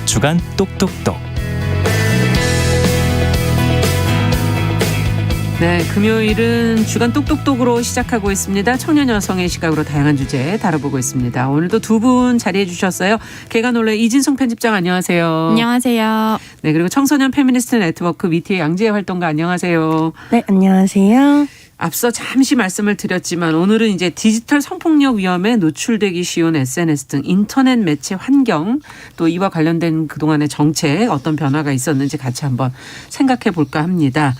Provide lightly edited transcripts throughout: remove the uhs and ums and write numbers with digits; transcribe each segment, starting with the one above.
주간 똑똑똑. 네, 금요일은 주간 똑똑똑으로 시작하고 있습니다. 청년 여성의 시각으로 다양한 주제 다뤄보고 있습니다. 오늘도 두 분 자리해 주셨어요. 개관올레 이진송 편집장 안녕하세요. 안녕하세요. 네, 그리고 청소년 페미니스트 네트워크 미티의 양지혜 활동가 안녕하세요. 네, 안녕하세요. 앞서 잠시 말씀을 드렸지만 오늘은 이제 디지털 성폭력 위험에 노출되기 쉬운 SNS 등 인터넷 매체 환경, 또 이와 관련된 그동안의 정책 어떤 변화가 있었는지 같이 한번 생각해 볼까 합니다.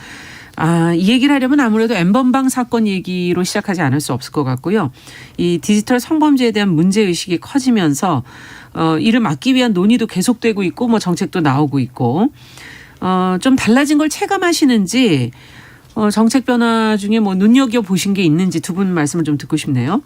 이 얘기를 하려면 아무래도 N번방 사건 얘기로 시작하지 않을 수 없을 것 같고요. 이 디지털 성범죄에 대한 문제의식이 커지면서 이를 막기 위한 논의도 계속되고 있고 뭐 정책도 나오고 있고 좀 달라진 걸 체감하시는지 정책 변화 중에 뭐 눈여겨보신 게 있는지 두 분 말씀을 좀 듣고 싶네요.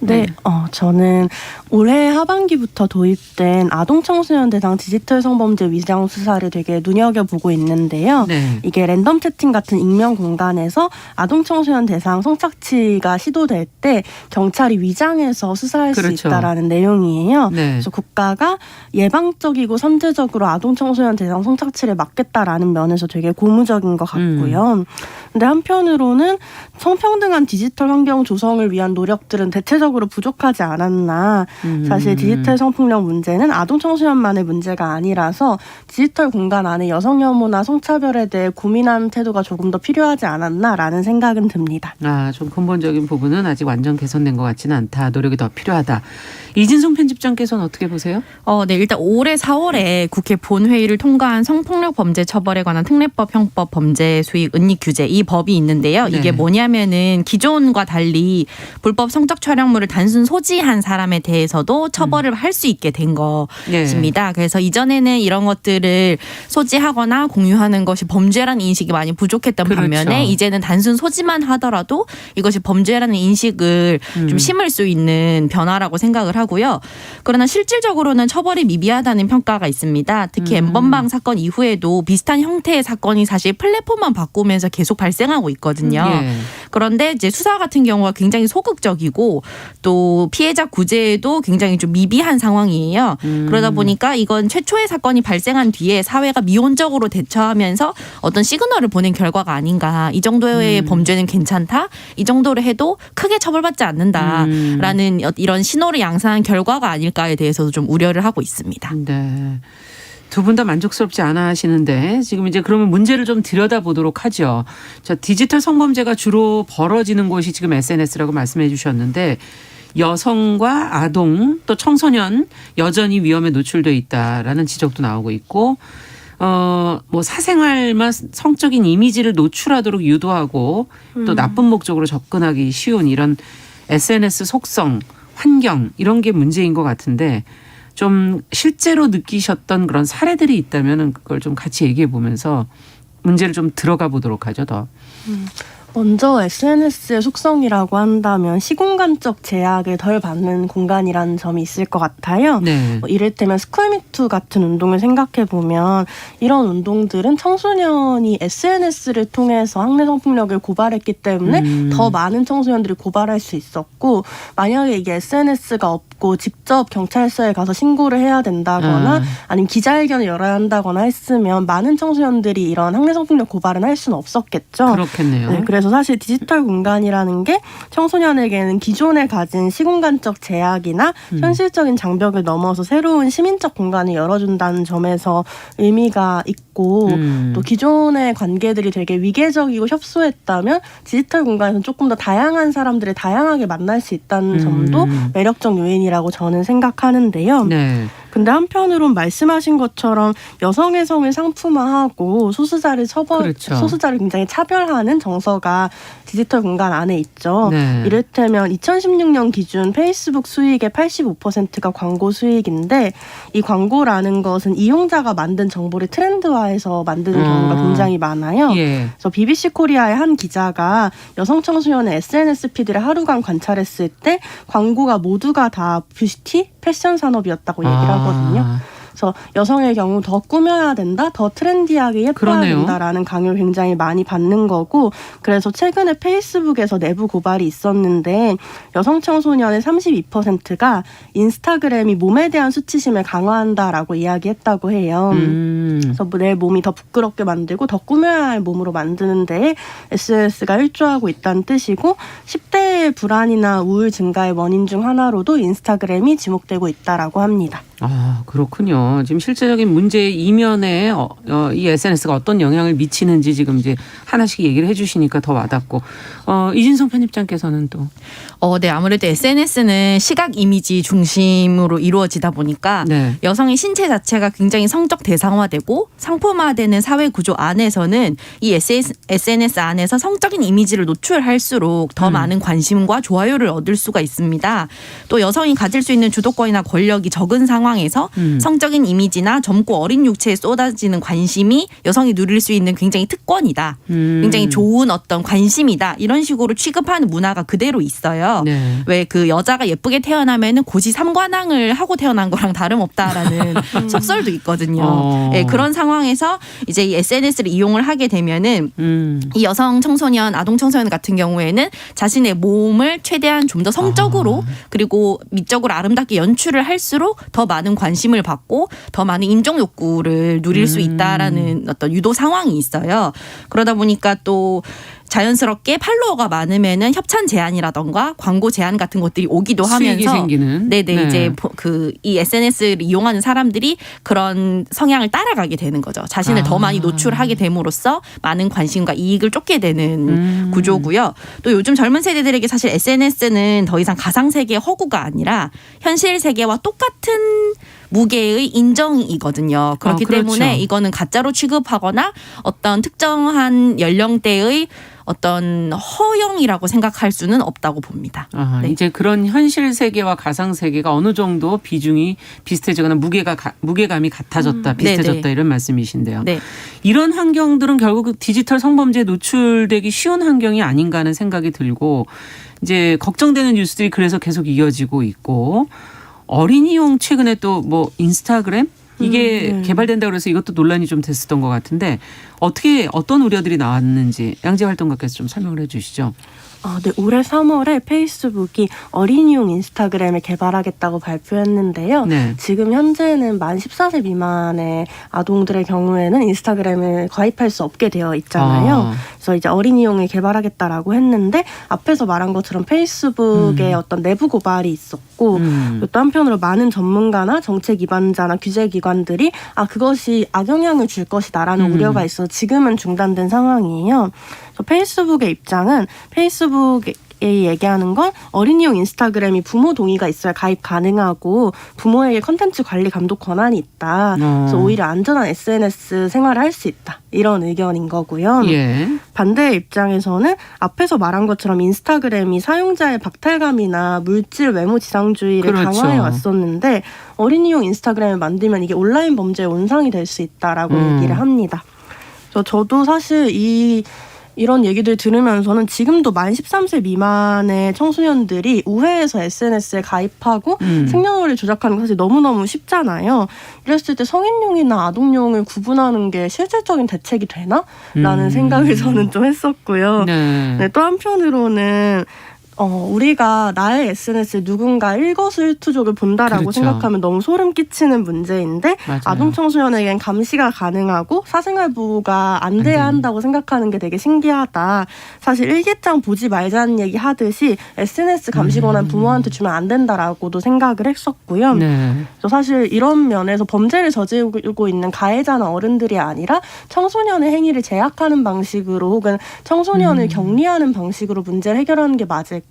네, 저는 올해 하반기부터 도입된 아동 청소년 대상 디지털 성범죄 위장 수사를 되게 눈여겨보고 있는데요. 네. 이게 랜덤 채팅 같은 익명 공간에서 아동 청소년 대상 성착취가 시도될 때 경찰이 위장해서 수사할 그렇죠. 수 있다라는 내용이에요. 네. 그래서 국가가 예방적이고 선제적으로 아동 청소년 대상 성착취를 막겠다라는 면에서 되게 고무적인 것 같고요. 근데 한편으로는 성평등한 디지털 환경 조성을 위한 노력들은 대체적으로 부족하지 않았나. 사실 디지털 성폭력 문제는 아동 청소년만의 문제가 아니라서 디지털 공간 안에 여성 혐오나 성차별에 대해 고민하는 태도가 조금 더 필요하지 않았나라는 생각은 듭니다. 좀 근본적인 부분은 아직 완전 개선된 것 같지는 않다. 노력이 더 필요하다. 이진송 편집장께서는 어떻게 보세요? 네, 일단 올해 4월에 국회 본회의를 통과한 성폭력 범죄 처벌에 관한 특례법 형법 범죄 수익 은닉 규제 이 법이 있는데요. 네. 이게 뭐냐면은 기존과 달리 불법 성적 촬영물을 단순 소지한 사람에 대해서도 처벌을 할 수 있게 된 것입니다. 네. 그래서 이전에는 이런 것들을 소지하거나 공유하는 것이 범죄라는 인식이 많이 부족했던 그렇죠. 반면에 이제는 단순 소지만 하더라도 이것이 범죄라는 인식을 좀 심을 수 있는 변화라고 생각을 하고요. 그러나 실질적으로는 처벌이 미비하다는 평가가 있습니다. 특히 N번방 사건 이후에도 비슷한 형태의 사건이 사실 플랫폼만 바꾸면서 계속 발생하고 있거든요. 예. 그런데 이제 수사 같은 경우가 굉장히 소극적이고 또 피해자 구제에도 굉장히 좀 미비한 상황이에요. 그러다 보니까 이건 최초의 사건이 발생한 뒤에 사회가 미온적으로 대처하면서 어떤 시그널을 보낸 결과가 아닌가. 이 정도의 범죄는 괜찮다. 이 정도를 해도 크게 처벌받지 않는다라는 이런 신호를 양산한 결과가 아닐까에 대해서도 좀 우려를 하고 있습니다. 네. 두 분 다 만족스럽지 않아 하시는데 지금 이제 그러면 문제를 좀 들여다보도록 하죠. 디지털 성범죄가 주로 벌어지는 곳이 지금 SNS라고 말씀해 주셨는데 여성과 아동 또 청소년 여전히 위험에 노출돼 있다라는 지적도 나오고 있고 뭐 사생활만 성적인 이미지를 노출하도록 유도하고 또 나쁜 목적으로 접근하기 쉬운 이런 SNS 속성, 환경 이런 게 문제인 것 같은데 좀 실제로 느끼셨던 그런 사례들이 있다면 그걸 좀 같이 얘기해 보면서 문제를 좀 들어가 보도록 하죠. 더. 먼저 SNS의 속성이라고 한다면 시공간적 제약을 덜 받는 공간이라는 점이 있을 것 같아요. 네. 이를테면 스쿨미투 같은 운동을 생각해보면 이런 운동들은 청소년이 SNS를 통해서 학내 성폭력을 고발했기 때문에 더 많은 청소년들이 고발할 수 있었고 만약에 이게 SNS가 없고 직접 경찰서에 가서 신고를 해야 된다거나 아니면 기자회견을 열어야 한다거나 했으면 많은 청소년들이 이런 학내 성폭력 고발은 할 수는 없었겠죠. 그렇겠네요. 네, 그래서 사실 디지털 공간이라는 게 청소년에게는 기존에 가진 시공간적 제약이나 현실적인 장벽을 넘어서 새로운 시민적 공간을 열어준다는 점에서 의미가 있고 또 기존의 관계들이 되게 위계적이고 협소했다면 디지털 공간에서는 조금 더 다양한 사람들을 다양하게 만날 수 있다는 점도 매력적 요인이라고 저는 생각하는데요. 네. 근데 한편으론 말씀하신 것처럼 여성의 성을 상품화하고 그렇죠. 소수자를 굉장히 차별하는 정서가 디지털 공간 안에 있죠. 네. 이를테면 2016년 기준 페이스북 수익의 85%가 광고 수익인데 이 광고라는 것은 이용자가 만든 정보를 트렌드화해서 만드는 경우가 굉장히 많아요. 예. 그래서 BBC 코리아의 한 기자가 여성 청소년의 SNS 피드를 하루간 관찰했을 때 광고가 모두가 다 뷰티, 패션 산업이었다고 얘기를 하거든요. 그래서 여성의 경우 더 꾸며야 된다, 더 트렌디하게 예뻐야 그러네요. 된다라는 강요를 굉장히 많이 받는 거고, 그래서 최근에 페이스북에서 내부 고발이 있었는데 여성 청소년의 32%가 인스타그램이 몸에 대한 수치심을 강화한다라고 이야기했다고 해요. 그래서 내 몸이 더 부끄럽게 만들고 더 꾸며야 할 몸으로 만드는 데에 SNS가 일조하고 있다는 뜻이고, 10대의 불안이나 우울 증가의 원인 중 하나로도 인스타그램이 지목되고 있다라고 합니다. 아, 그렇군요. 지금 실제적인 문제 이면에 이 SNS가 어떤 영향을 미치는지 지금 이제 하나씩 얘기를 해주시니까 더 와닿고, 이진성 편집장께서는 또. 네, 아무래도 SNS는 시각 이미지 중심으로 이루어지다 보니까 네. 여성의 신체 자체가 굉장히 성적 대상화되고 상품화되는 사회 구조 안에서는 이 SNS 안에서 성적인 이미지를 노출할수록 더 많은 관심과 좋아요를 얻을 수가 있습니다. 또 여성이 가질 수 있는 주도권이나 권력이 적은 상황에서 성적인 이미지나 젊고 어린 육체에 쏟아지는 관심이 여성이 누릴 수 있는 굉장히 특권이다. 굉장히 좋은 어떤 관심이다. 이런 식으로 취급하는 문화가 그대로 있어요. 네. 왜 그 여자가 예쁘게 태어나면은 고지 삼관왕을 하고 태어난 거랑 다름없다라는 속설도 있거든요. 네, 그런 상황에서 이제 이 SNS를 이용을 하게 되면은 이 여성 청소년, 아동 청소년 같은 경우에는 자신의 몸을 최대한 좀 더 성적으로 그리고 미적으로 아름답게 연출을 할수록 더 많은 관심을 받고 더 많은 인정 욕구를 누릴 수 있다라는 어떤 유도 상황이 있어요. 그러다 보니까 또 자연스럽게 팔로워가 많으면은 협찬 제안이라던가 광고 제안 같은 것들이 오기도 수익이 하면서 생기는. 네네 네. 이제 이 SNS를 이용하는 사람들이 그런 성향을 따라가게 되는 거죠. 자신을 더 많이 노출하게 됨으로써 많은 관심과 이익을 쫓게 되는 구조고요. 또 요즘 젊은 세대들에게 사실 SNS는 더 이상 가상 세계의 허구가 아니라 현실 세계와 똑같은 무게의 인정이거든요. 그렇기 그렇죠. 때문에 이거는 가짜로 취급하거나 어떤 특정한 연령대의 어떤 허용이라고 생각할 수는 없다고 봅니다. 아, 네. 이제 그런 현실 세계와 가상 세계가 어느 정도 비중이 비슷해지거나 무게감이 같아졌다, 비슷해졌다 네네. 이런 말씀이신데요. 네. 이런 환경들은 결국 디지털 성범죄에 노출되기 쉬운 환경이 아닌가 하는 생각이 들고, 이제 걱정되는 뉴스들이 그래서 계속 이어지고 있고, 어린이용 최근에 또 뭐 인스타그램 이게 개발된다고 그래서 이것도 논란이 좀 됐었던 것 같은데, 어떤 우려들이 나왔는지 양재활동가께서 좀 설명을 해 주시죠. 네, 올해 3월에 페이스북이 어린이용 인스타그램을 개발하겠다고 발표했는데요. 네. 지금 현재는 만 14세 미만의 아동들의 경우에는 인스타그램을 가입할 수 없게 되어 있잖아요. 그래서 이제 어린이용을 개발하겠다라고 했는데, 앞에서 말한 것처럼 페이스북에 어떤 내부 고발이 있었고, 또 한편으로 많은 전문가나 정책 위반자나 규제 기관들이 그것이 악영향을 줄 것이다라는 우려가 있어서 지금은 중단된 상황이에요. 그래서 페이스북의 입장은 페이스북에 얘기하는 건 어린이용 인스타그램이 부모 동의가 있어야 가입 가능하고 부모에게 컨텐츠 관리 감독 권한이 있다. 그래서 오히려 안전한 SNS 생활을 할 수 있다. 이런 의견인 거고요. 예. 반대의 입장에서는 앞에서 말한 것처럼 인스타그램이 사용자의 박탈감이나 물질 외모 지상주의를 그렇죠. 강화해 왔었는데, 어린이용 인스타그램을 만들면 이게 온라인 범죄의 온상이 될 수 있다라고 얘기를 합니다. 저도 사실 이런 얘기들 들으면서는 지금도 만 13세 미만의 청소년들이 우회해서 SNS에 가입하고 생년월일 조작하는 거 사실 너무너무 쉽잖아요. 이랬을 때 성인용이나 아동용을 구분하는 게 실질적인 대책이 되나? 라는 생각을 저는 좀 했었고요. 네. 또 한편으로는 우리가 나의 SNS에 누군가 일거수일투족을 본다라고 그렇죠. 생각하면 너무 소름 끼치는 문제인데, 맞아요. 아동 청소년에겐 감시가 가능하고 사생활 보호가 안 돼야 한다고 생각하는 게 되게 신기하다. 사실 일기장 보지 말자는 얘기 하듯이 SNS 감시 권한 부모한테 주면 안 된다라고도 생각을 했었고요. 네. 그래서 사실 이런 면에서 범죄를 저지르고 있는 가해자나 어른들이 아니라 청소년의 행위를 제약하는 방식으로 혹은 청소년을 격리하는 방식으로 문제를 해결하는 게 맞을까?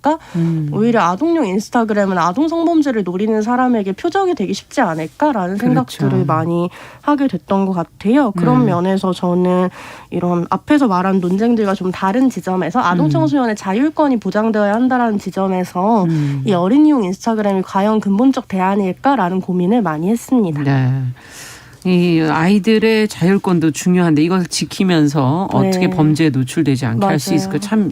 오히려 아동용 인스타그램은 아동 성범죄를 노리는 사람에게 표적이 되기 쉽지 않을까라는 생각들을 그렇죠. 많이 하게 됐던 것 같아요. 그런 면에서 저는 이런 앞에서 말한 논쟁들과 좀 다른 지점에서 아동 청소년의 자율권이 보장되어야 한다라는 지점에서 이 어린이용 인스타그램이 과연 근본적 대안일까라는 고민을 많이 했습니다. 네. 이 아이들의 자율권도 중요한데 이걸 지키면서 어떻게 네. 범죄에 노출되지 않게 할 수 맞아요. 있을까 참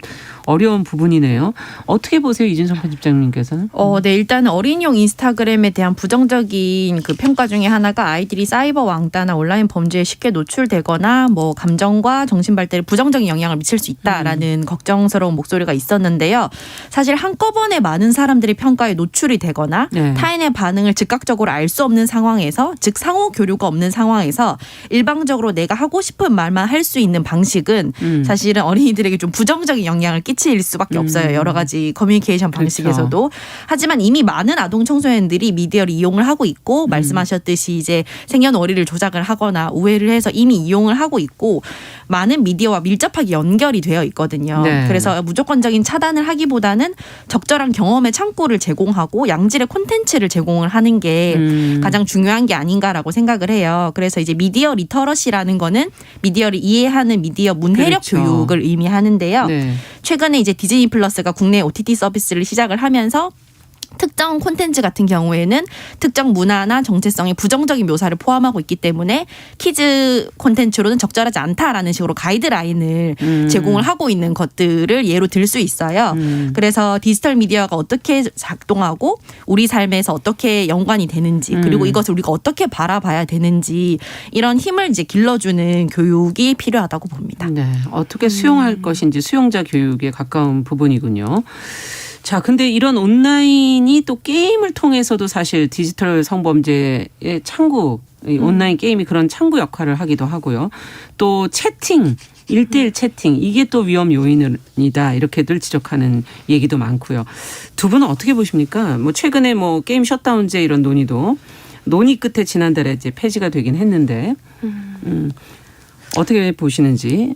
어려운 부분이네요. 어떻게 보세요, 이진성 편집장님께서는? 네, 일단은 어린이용 인스타그램에 대한 부정적인 그 평가 중에 하나가 아이들이 사이버 왕따나 온라인 범죄에 쉽게 노출되거나 뭐 감정과 정신 발달에 부정적인 영향을 미칠 수 있다라는 걱정스러운 목소리가 있었는데요. 사실 한꺼번에 많은 사람들이 평가에 노출이 되거나 네. 타인의 반응을 즉각적으로 알 수 없는 상황에서, 즉 상호 교류가 없는 상황에서 일방적으로 내가 하고 싶은 말만 할 수 있는 방식은 사실은 어린이들에게 좀 부정적인 영향을 끼칠 수밖에 없어요. 여러 가지 커뮤니케이션 방식에서도. 그렇죠. 하지만 이미 많은 아동 청소년들이 미디어를 이용을 하고 있고 말씀하셨듯이 이제 생년월일을 조작을 하거나 우회를 해서 이미 이용을 하고 있고 많은 미디어와 밀접하게 연결이 되어 있거든요. 네. 그래서 무조건적인 차단을 하기보다는 적절한 경험의 창구를 제공하고 양질의 콘텐츠를 제공을 하는 게 가장 중요한 게 아닌가라고 생각을 해요. 그래서 이제 미디어 리터러시라는 거는 미디어를 이해하는 미디어 문해력 그렇죠. 교육을 의미하는데요. 네. 최근에 이제 디즈니 플러스가 국내 OTT 서비스를 시작을 하면서 특정 콘텐츠 같은 경우에는 특정 문화나 정체성의 부정적인 묘사를 포함하고 있기 때문에 키즈 콘텐츠로는 적절하지 않다라는 식으로 가이드라인을 제공을 하고 있는 것들을 예로 들 수 있어요. 그래서 디지털 미디어가 어떻게 작동하고 우리 삶에서 어떻게 연관이 되는지 그리고 이것을 우리가 어떻게 바라봐야 되는지 이런 힘을 이제 길러주는 교육이 필요하다고 봅니다. 네. 어떻게 수용할 것인지 수용자 교육에 가까운 부분이군요. 자, 근데 이런 온라인이 또 게임을 통해서도 사실 디지털 성범죄의 창구, 온라인 게임이 그런 창구 역할을 하기도 하고요. 또 채팅, 1대1 채팅, 이게 또 위험 요인이다. 이렇게들 지적하는 얘기도 많고요. 두 분은 어떻게 보십니까? 뭐 최근에 뭐 게임 셧다운제 이런 논의 끝에 지난달에 이제 폐지가 되긴 했는데, 어떻게 보시는지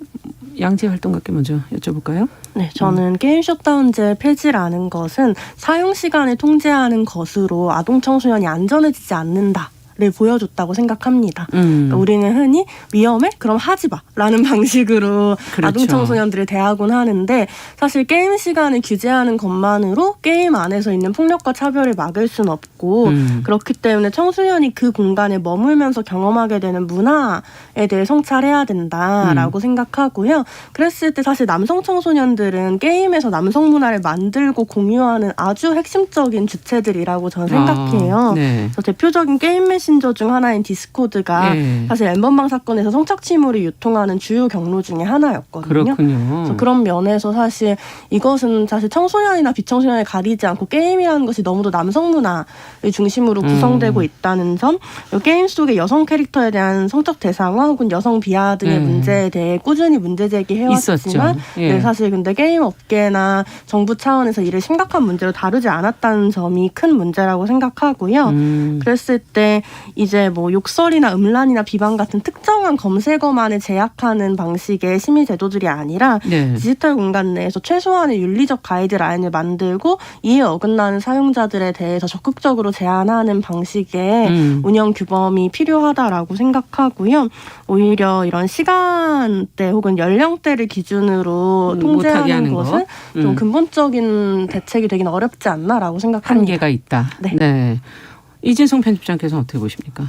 양재 활동가께 먼저 여쭤볼까요? 네, 저는 게임 셧다운제 폐지라는 것은 사용 시간을 통제하는 것으로 아동 청소년이 안전해지지 않는다. 를 보여줬다고 생각합니다. 그러니까 우리는 흔히 위험해? 그럼 하지 마 라는 방식으로 그렇죠. 아동 청소년들을 대하곤 하는데 사실 게임 시간을 규제하는 것만으로 게임 안에서 있는 폭력과 차별을 막을 수는 없고 그렇기 때문에 청소년이 그 공간에 머물면서 경험하게 되는 문화에 대해 성찰해야 된다라고 생각하고요. 그랬을 때 사실 남성 청소년들은 게임에서 남성 문화를 만들고 공유하는 아주 핵심적인 주체들이라고 저는 생각해요. 네. 그래서 대표적인 게임 메신저 중 하나인 디스코드가 네. 사실 엠번방 사건에서 성착취물을 유통하는 주요 경로 중에 하나였거든요. 그렇군요. 그래서 그런 면에서 사실 이것은 사실 청소년이나 비청소년을 가리지 않고 게임이라는 것이 너무도 남성 문화를 중심으로 구성되고 있다는 점, 게임 속의 여성 캐릭터에 대한 성적 대상화 혹은 여성 비하 등의 문제에 대해 꾸준히 문제 제기해왔지만 예. 네, 사실 근데 게임 업계나 정부 차원에서 이를 심각한 문제로 다루지 않았다는 점이 큰 문제라고 생각하고요. 그랬을 때 이제 뭐 욕설이나 음란이나 비방 같은 특정한 검색어만을 제약하는 방식의 심의 제도들이 아니라 네. 디지털 공간 내에서 최소한의 윤리적 가이드라인을 만들고 이에 어긋나는 사용자들에 대해서 적극적으로 제한하는 방식의 운영 규범이 필요하다라고 생각하고요. 오히려 이런 시간대 혹은 연령대를 기준으로 통제하는 것은 좀 근본적인 대책이 되긴 어렵지 않나라고 생각합니다. 한계가 있다. 네. 네. 이진성 편집장께서는 어떻게 보십니까?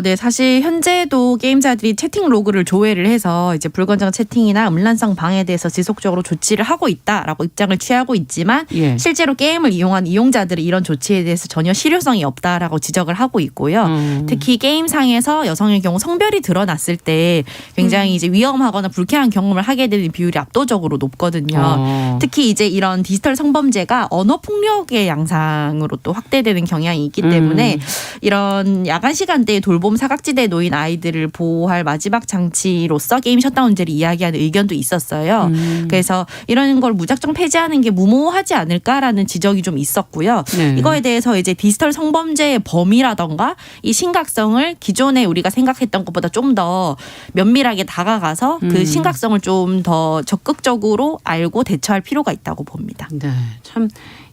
네, 사실 현재도 게임사들이 채팅 로그를 조회를 해서 이제 불건전 채팅이나 음란성 방해에 대해서 지속적으로 조치를 하고 있다라고 입장을 취하고 있지만 예. 실제로 게임을 이용한 이용자들이 이런 조치에 대해서 전혀 실효성이 없다라고 지적을 하고 있고요. 특히 게임상에서 여성의 경우 성별이 드러났을 때 굉장히 이제 위험하거나 불쾌한 경험을 하게 되는 비율이 압도적으로 높거든요. 특히 이제 이런 디지털 성범죄가 언어 폭력의 양상으로 또 확대되는 경향이 있기 때문에 이런 야간 시간대에 돌봄 사각지대에 놓인 아이들을 보호할 마지막 장치로서 게임 셧다운제를 이야기하는 의견도 있었어요. 그래서 이런 걸 무작정 폐지하는 게 무모하지 않을까라는 지적이 좀 있었고요. 네. 이거에 대해서 이제 디지털 성범죄의 범위라던가 이 심각성을 기존에 우리가 생각했던 것보다 좀 더 면밀하게 다가가서 그 심각성을 좀 더 적극적으로 알고 대처할 필요가 있다고 봅니다. 네, 참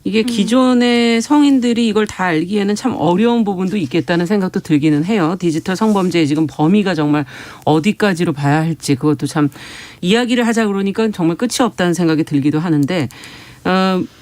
이게 기존의 성인들이 이걸 다 알기에는 참 어려운 부분도 있겠다는 생각도 들기는 해요. 디지털 성범죄의 지금 범위가 정말 어디까지로 봐야 할지 그것도 참 이야기를 하자 그러니까 정말 끝이 없다는 생각이 들기도 하는데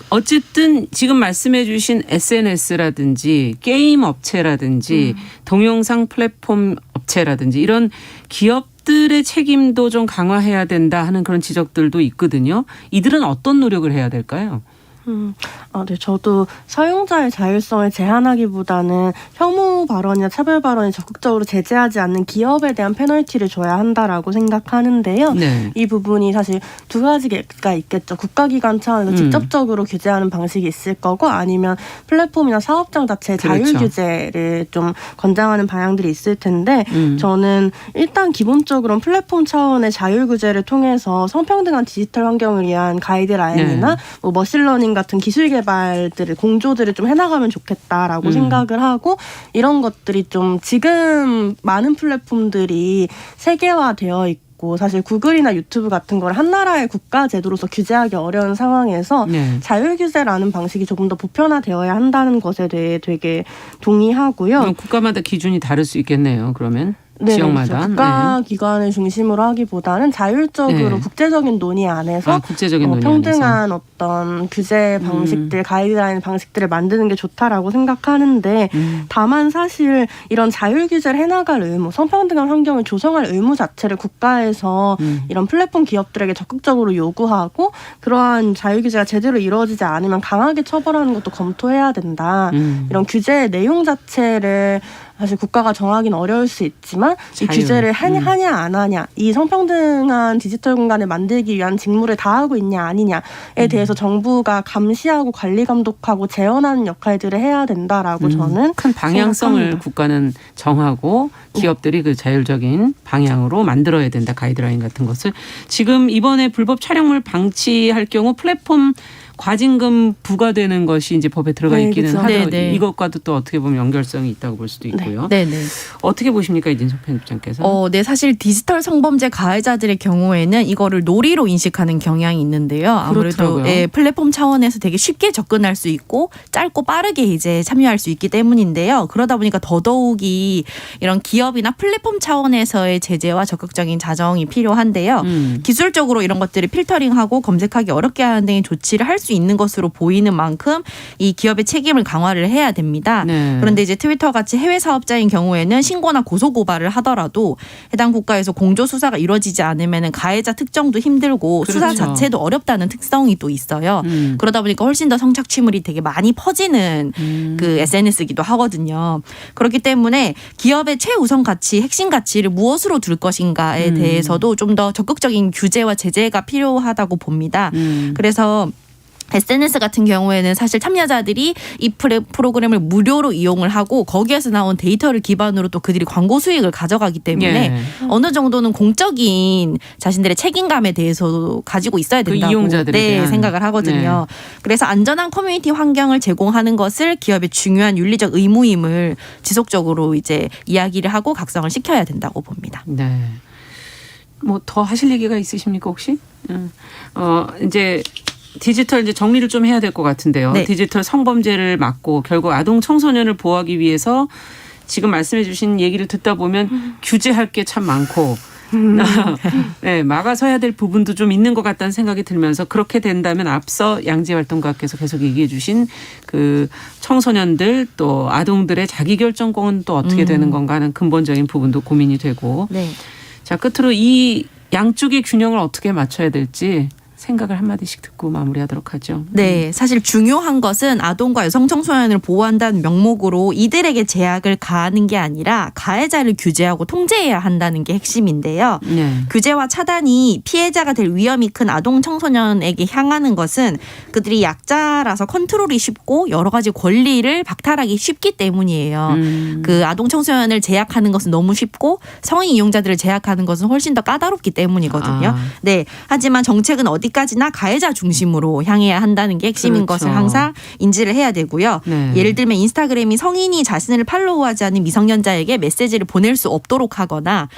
어쨌든 지금 말씀해 주신 SNS라든지 게임 업체라든지 동영상 플랫폼 업체라든지 이런 기업 기업들의 책임도 좀 강화해야 된다 하는 그런 지적들도 있거든요. 이들은 어떤 노력을 해야 될까요? 네. 저도 사용자의 자율성을 제한하기보다는 혐오 발언이나 차별 발언을 적극적으로 제재하지 않는 기업에 대한 페널티를 줘야 한다라고 생각하는데요. 네. 이 부분이 사실 두 가지가 있겠죠. 국가기관 차원에서 직접적으로 규제하는 방식이 있을 거고 아니면 플랫폼이나 사업장 자체의 그렇죠. 자율 규제를 좀 권장하는 방향들이 있을 텐데 저는 일단 기본적으로는 플랫폼 차원의 자율 규제를 통해서 성평등한 디지털 환경을 위한 가이드라인이나 뭐 머신러닝 같은 기술 개발들을 공조들을 좀 해나가면 좋겠다라고 생각을 하고 이런 것들이 좀 지금 많은 플랫폼들이 세계화되어 있고 사실 구글이나 유튜브 같은 걸 한 나라의 국가 제도로서 규제하기 어려운 상황에서 자율 규제라는 방식이 조금 더 보편화되어야 한다는 것에 대해 되게 동의하고요. 국가마다 기준이 다를 수 있겠네요. 그러면. 네, 지역마다. 그렇죠. 국가기관을 중심으로 하기보다는 자율적으로 국제적인 논의 안에서 국제적인 논의 평등한 어떤 규제 방식들, 가이드라인 방식들을 만드는 게 좋다라고 생각하는데 다만 사실 이런 자율 규제를 해나갈 의무, 성평등한 환경을 조성할 의무 자체를 국가에서 이런 플랫폼 기업들에게 적극적으로 요구하고 그러한 자율 규제가 제대로 이루어지지 않으면 강하게 처벌하는 것도 검토해야 된다. 이런 규제의 내용 자체를 사실 국가가 정하기는 어려울 수 있지만 이 규제를 하냐 안 하냐 이 성평등한 디지털 공간을 만들기 위한 직무를 다하고 있냐 아니냐에 대해서 정부가 감시하고 관리 감독하고 제어하는 역할들을 해야 된다라고 저는 큰 방향성을 생각합니다. 국가는 정하고 기업들이 그 자율적인 방향으로 만들어야 된다. 가이드라인 같은 것을. 지금 이번에 불법 촬영물 방치할 경우 플랫폼 과징금 부과되는 것이 이제 법에 들어가 있기는 그렇죠. 하더라고요. 네네. 이것과도 또 어떻게 보면 연결성이 있다고 볼 수도 있고요. 네네. 어떻게 보십니까, 이진석 편집장께서? 네, 사실 디지털 성범죄 가해자들의 경우에는 이거를 놀이로 인식하는 경향이 있는데요. 아무래도 그렇더라고요. 플랫폼 차원에서 되게 쉽게 접근할 수 있고 짧고 빠르게 이제 참여할 수 있기 때문인데요. 그러다 보니까 더더욱이 이런 기업이나 플랫폼 차원에서의 제재와 적극적인 자정이 필요한데요. 기술적으로 이런 것들을 필터링하고 검색하기 어렵게 하는 등의 조치를 할 수 있는 것으로 보이는 만큼 이 기업의 책임을 강화를 해야 됩니다. 네. 그런데 이제 트위터 같이 해외 사업자인 경우에는 신고나 고소 고발을 하더라도 해당 국가에서 공조 수사가 이루어지지 않으면 가해자 특정도 힘들고 그렇죠. 수사 자체도 어렵다는 특성이 또 있어요. 그러다 보니까 훨씬 더 성착취물이 되게 많이 퍼지는 그 SNS이기도 하거든요. 그렇기 때문에 기업의 최우선 가치, 핵심 가치를 무엇으로 둘 것인가에 대해서도 좀 더 적극적인 규제와 제재가 필요하다고 봅니다. 그래서 SNS 같은 경우에는 사실 참여자들이 이 프로그램을 무료로 이용을 하고 거기에서 나온 데이터를 기반으로 또 그들이 광고 수익을 가져가기 때문에 어느 정도는 공적인 자신들의 책임감에 대해서 가지고 있어야 된다고 이용자들에 대한. 생각을 하거든요. 그래서 안전한 커뮤니티 환경을 제공하는 것을 기업의 중요한 윤리적 의무임을 지속적으로 이제 이야기를 하고 각성을 시켜야 된다고 봅니다. 네. 뭐 더 하실 얘기가 있으십니까, 혹시? 이제 디지털 이제 정리를 좀 해야 될 것 같은데요. 네. 디지털 성범죄를 막고 결국 아동 청소년을 보호하기 위해서 지금 말씀해 주신 얘기를 듣다 보면 규제할 게 참 많고 네, 막아서야 될 부분도 좀 있는 것 같다는 생각이 들면서 그렇게 된다면 앞서 양재활동가께서 계속 얘기해 주신 그 청소년들 또 아동들의 자기결정권은 또 어떻게 되는 건가 하는 근본적인 부분도 고민이 되고 네. 자, 끝으로 이 양쪽의 균형을 어떻게 맞춰야 될지 생각을 한마디씩 듣고 마무리하도록 하죠. 네, 사실 중요한 것은 아동과 여성 청소년을 보호한다는 명목으로 이들에게 제약을 가하는 게 아니라 가해자를 규제하고 통제해야 한다는 게 핵심인데요. 네. 규제와 차단이 피해자가 될 위험이 큰 아동 청소년에게 향하는 것은 그들이 약자라서 컨트롤이 쉽고 여러 가지 권리를 박탈하기 쉽기 때문이에요. 그 아동 청소년을 제약하는 것은 너무 쉽고 성인 이용자들을 제약하는 것은 훨씬 더 까다롭기 때문이거든요. 네, 하지만 정책은 어디까지나 가해자 중심으로 향해야 한다는 게 핵심인 그렇죠. 것을 항상 인지를 해야 되고요. 네. 예를 들면 인스타그램이 성인이 자신을 팔로우하지 않는 미성년자에게 메시지를 보낼 수 없도록 하거나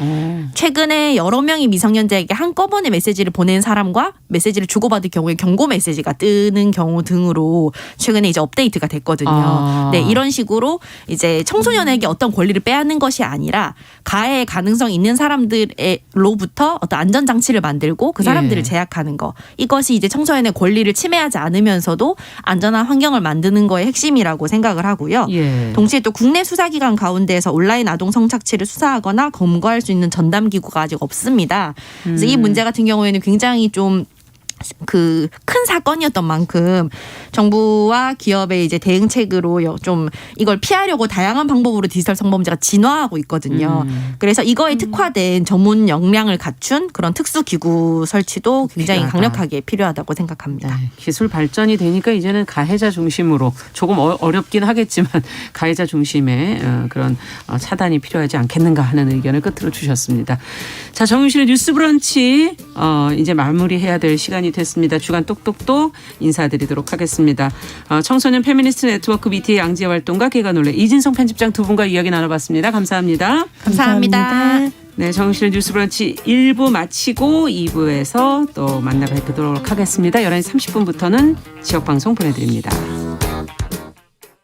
최근에 여러 명이 미성년자에게 한꺼번에 메시지를 보낸 사람과 메시지를 주고받을 경우에 경고 메시지가 뜨는 경우 등으로 최근에 이제 업데이트가 됐거든요. 네, 이런 식으로 이제 청소년에게 어떤 권리를 빼앗는 것이 아니라 가해 가능성 있는 사람들로부터 어떤 안전장치를 만들고 그 사람들을 제약하는 거. 이것이 이제 청소년의 권리를 침해하지 않으면서도 안전한 환경을 만드는 거의 핵심이라고 생각을 하고요. 예. 동시에 또 국내 수사기관 가운데에서 온라인 아동 성착취를 수사하거나 검거할 수 있는 전담 기구가 아직 없습니다. 그래서 이 문제 같은 경우에는 굉장히 좀 그 큰 사건이었던 만큼 정부와 기업의 이제 대응책으로 좀 이걸 피하려고 다양한 방법으로 디지털 성범죄가 진화하고 있거든요. 그래서 이거에 특화된 전문 역량을 갖춘 그런 특수 기구 설치도 굉장히 필요하다. 강력하게 필요하다고 생각합니다. 네, 기술 발전이 되니까 이제는 가해자 중심으로 조금 어렵긴 하겠지만 가해자 중심의 그런 차단이 필요하지 않겠는가 하는 의견을 끝으로 주셨습니다. 자, 정윤실의 뉴스브런치 이제 마무리해야 될 시간이 됐습니다. 주간 똑똑똑 인사드리도록 하겠습니다. 청소년 페미니스트 네트워크 BT의 양지혜 활동가 개관올레 이진성 편집장 두 분과 이야기 나눠봤습니다. 감사합니다. 감사합니다. 네, 정신의 뉴스브런치 1부 마치고 2부에서 또 만나 뵙도록 하겠습니다. 11시 30분부터는 지역방송 보내드립니다.